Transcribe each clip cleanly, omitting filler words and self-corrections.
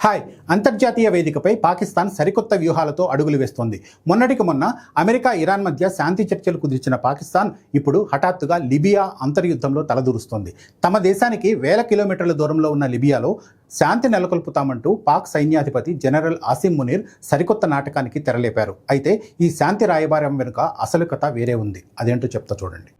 Hi అంతర్జాతీయ వేదికపై పాకిస్తాన్ సరికొత్త వ్యూహాలతో అడుగులు వేస్తోంది. మొన్నటికి మొన్న అమెరికా ఇరాన్ మధ్య శాంతి చర్చలు కుదిర్చిన పాకిస్తాన్ ఇప్పుడు హఠాత్తుగా లిబియా అంతర్యుద్ధంలో తలదూరుస్తోంది. తమ దేశానికి వేల కిలోమీటర్ల దూరంలో ఉన్న లిబియాలో శాంతి నెలకొల్పుతామంటూ పాక్ సైన్యాధిపతి జనరల్ ఆసిమ్ మునీర్ సరికొత్త నాటకానికి తెరలేపారు. అయితే ఈ శాంతి రాయబారం వెనుక అసలు కథ వేరే ఉంది. అదేంటో చెప్తా చూడండి.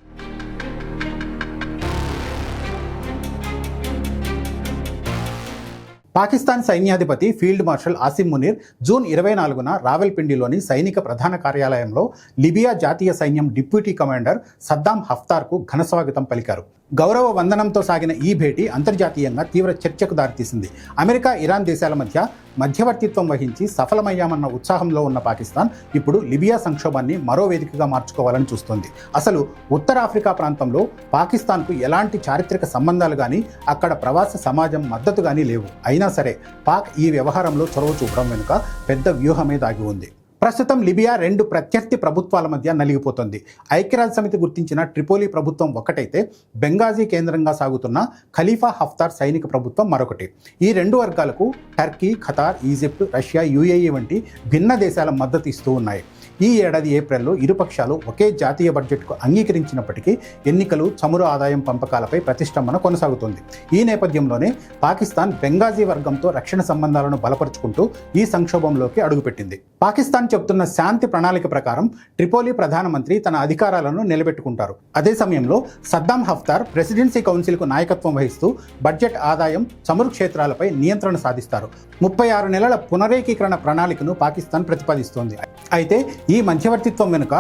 పాకిస్తాన్ సైన్యాధిపతి field marshal Asim Munir June 24న రావెల్పిండిలోని సైనిక ప్రధాన కార్యాలయంలో లిబియా జాతీయ సైన్యం డిప్యూటీ కమాండర్ సద్దాం హఫ్తార్కు ఘనస్వాగతం పలికారు. గౌరవ వందనంతో సాగిన ఈ భేటీ అంతర్జాతీయంగా తీవ్ర చర్చకు దారితీసింది. అమెరికా, ఇరాన్ దేశాల మధ్య మధ్యవర్తిత్వం వహించి సఫలమయ్యామన్న ఉత్సాహంలో ఉన్న పాకిస్తాన్ ఇప్పుడు లిబియా సంక్షోభాన్ని మరో వేదికగా మార్చుకోవాలని చూస్తోంది. అసలు ఉత్తర ఆఫ్రికా ప్రాంతంలో పాకిస్తాన్కు ఎలాంటి చారిత్రక సంబంధాలు కానీ, అక్కడ ప్రవాస సమాజం మద్దతు కానీ లేవు. అయినా సరే పాక్ ఈ వ్యవహారంలో చొరవ చూపడం వెనుక పెద్ద వ్యూహమే దాగి ఉంది. ప్రస్తుతం లిబియా రెండు ప్రత్యర్థి ప్రభుత్వాల మధ్య నలిగిపోతుంది. ఐక్యరాజ్య సమితి గుర్తించిన ట్రిపోలి ప్రభుత్వం ఒకటైతే, బెంగాజీ కేంద్రంగా సాగుతున్న ఖలీఫా హఫ్తార్ సైనిక ప్రభుత్వం మరొకటి. ఈ రెండు వర్గాలకు Turkey, Qatar, Egypt, Russia, UAE వంటి భిన్న దేశాల మద్దతు ఇస్తూ ఉన్నాయి. ఈ ఏడాది ఏప్రిల్లో ఇరుపక్షాలు ఒకే జాతీయ బడ్జెట్కు అంగీకరించినప్పటికీ ఎన్నికలు, చమురు ఆదాయం పంపకాలపై ప్రతిష్టంభన కొనసాగుతోంది. ఈ నేపథ్యంలోనే పాకిస్తాన్ బెంగాజీ వర్గంతో రక్షణ సంబంధాలను బలపరుచుకుంటూ ఈ సంక్షోభంలోకి అడుగుపెట్టింది. పాకిస్తాన్ చెబుతున్న శాంతి ప్రణాళిక ప్రకారం ట్రిపోలి ప్రధానమంత్రి తన అధికారాలను నిలబెట్టుకుంటారు. అదే సమయంలో సద్దాం హఫ్తార్ ప్రెసిడెన్సీ కౌన్సిల్కు నాయకత్వం వహిస్తూ బడ్జెట్, ఆదాయం, చమురు క్షేత్రాలపై నియంత్రణ సాధిస్తారు. 36 నెలల పునరేకీకరణ ప్రణాళికను పాకిస్తాన్ ప్రతిపాదిస్తోంది. అయితే ఈ మధ్యవర్తిత్వం వెనుక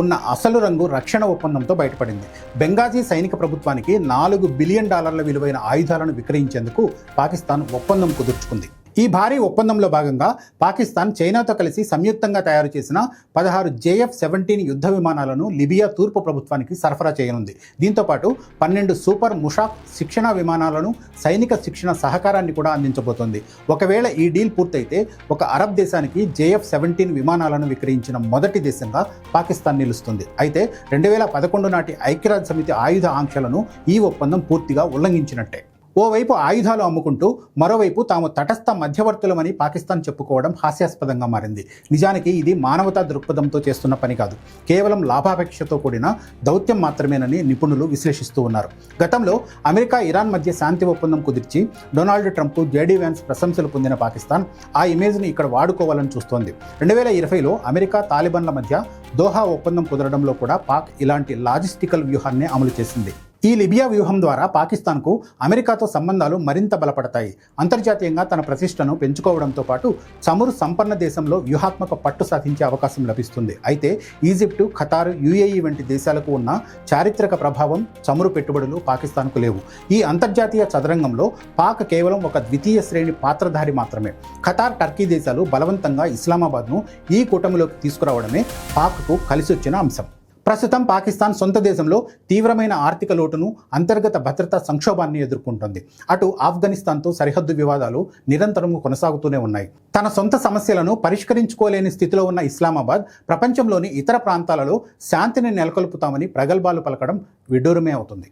ఉన్న అసలు రంగు రక్షణ ఒప్పందంతో బయటపడింది. బెంగాజీ సైనిక ప్రభుత్వానికి $4 బిలియన్ విలువైన ఆయుధాలను విక్రయించేందుకు పాకిస్తాన్ ఒప్పందం కుదుర్చుకుంది. ఈ భారీ ఒప్పందంలో భాగంగా పాకిస్తాన్ చైనాతో కలిసి సంయుక్తంగా తయారు చేసిన 16 JF-17 యుద్ధ విమానాలను లిబియా తూర్పు ప్రభుత్వానికి సరఫరా చేయనుంది. దీంతోపాటు 12 సూపర్ ముషాక్ శిక్షణ విమానాలను, సైనిక శిక్షణ సహకారాన్ని కూడా అందించబోతోంది. ఒకవేళ ఈ డీల్ పూర్తయితే ఒక అరబ్ దేశానికి JF-17 విమానాలను విక్రయించిన మొదటి దేశంగా పాకిస్తాన్ నిలుస్తుంది. అయితే 2011 నాటి ఐక్యరాజ్య సమితి ఆయుధ ఆంక్షలను ఈ ఒప్పందం పూర్తిగా ఉల్లంఘించినట్టే. ఓవైపు ఆయుధాలు అమ్ముకుంటూ మరోవైపు తాము తటస్థ మధ్యవర్తులమని పాకిస్తాన్ చెప్పుకోవడం హాస్యాస్పదంగా మారింది. నిజానికి ఇది మానవతా దృక్పథంతో చేస్తున్న పని కాదు, కేవలం లాభాపేక్షతో కూడిన దౌత్యం మాత్రమేనని నిపుణులు విశ్లేషిస్తూ ఉన్నారు. గతంలో అమెరికా, ఇరాన్ మధ్య శాంతి ఒప్పందం కుదిర్చి డొనాల్డ్ ట్రంప్, JD వ్యాన్స్ ప్రశంసలు పొందిన పాకిస్తాన్ ఆ ఇమేజ్ని ఇక్కడ వాడుకోవాలని చూస్తోంది. 2020లో అమెరికా, తాలిబాన్ల మధ్య దోహా ఒప్పందం కుదరడంలో కూడా పాక్ ఇలాంటి లాజిస్టికల్ వ్యూహాన్నే అమలు చేసింది. ఈ లిబియా వ్యూహం ద్వారా పాకిస్తాన్కు అమెరికాతో సంబంధాలు మరింత బలపడతాయి. అంతర్జాతీయంగా తన ప్రతిష్టను పెంచుకోవడంతో పాటు చమురు సంపన్న దేశంలో వ్యూహాత్మక పట్టు సాధించే అవకాశం లభిస్తుంది. అయితే ఈజిప్టు, ఖతార్, యుఏఈ వంటి దేశాలకు ఉన్న చారిత్రక ప్రభావం, చమురు పెట్టుబడులు పాకిస్తాన్కు లేవు. ఈ అంతర్జాతీయ చదరంగంలో పాక్ కేవలం ఒక ద్వితీయ శ్రేణి పాత్రధారి మాత్రమే. ఖతార్, టర్కీ దేశాలు బలవంతంగా ఇస్లామాబాద్ను ఈ కూటమిలోకి తీసుకురావడమే పాక్కు కలిసొచ్చిన అంశం. ప్రస్తుతం పాకిస్తాన్ సొంత దేశంలో తీవ్రమైన ఆర్థిక లోటును, అంతర్గత భద్రతా సంక్షోభాన్ని ఎదుర్కొంటోంది. అటు ఆఫ్ఘనిస్తాన్తో సరిహద్దు వివాదాలు నిరంతరం కొనసాగుతూనే ఉన్నాయి. తన సొంత సమస్యలను పరిష్కరించుకోలేని స్థితిలో ఉన్న ఇస్లామాబాద్ ప్రపంచంలోని ఇతర ప్రాంతాలలో శాంతిని నెలకొల్పుతామని ప్రగల్భాలు పలకడం విడ్డూరమే అవుతుంది.